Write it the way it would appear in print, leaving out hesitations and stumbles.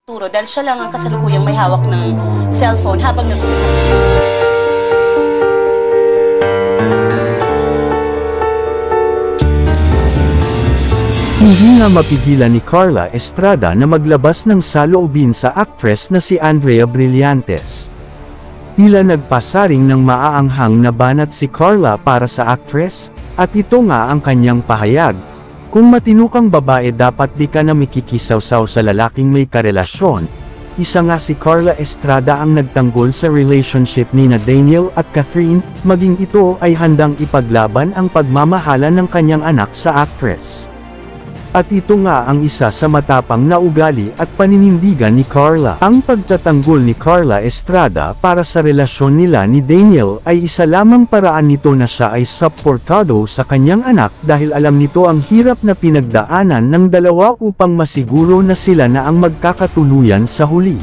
Turo dahil siya lang ang kasalukuyang may hawak ng cellphone habang nag-uusap. Hindi nga mapigilan ni Carla Estrada na maglabas ng saloobin sa aktres na si Andrea Brillantes. Tila nagpasaring ng maaanghang na banat si Carla para sa aktres, at ito nga ang kanyang pahayag. Kung matinukang babae dapat di ka na mikikisawsaw sa lalaking may karelasyon. Isa nga si Carla Estrada ang nagtanggol sa relationship ni na Daniel at Catherine, maging ito ay handang ipaglaban ang pagmamahalan ng kanyang anak sa aktres. At ito nga ang isa sa matapang na ugali at paninindigan ni Carla. Ang pagtatanggol ni Carla Estrada para sa relasyon nila ni Daniel ay isa lamang paraan nito na siya ay suportado sa kanyang anak dahil alam nito ang hirap na pinagdaanan ng dalawa upang masiguro na sila na ang magkakatuluyan sa huli.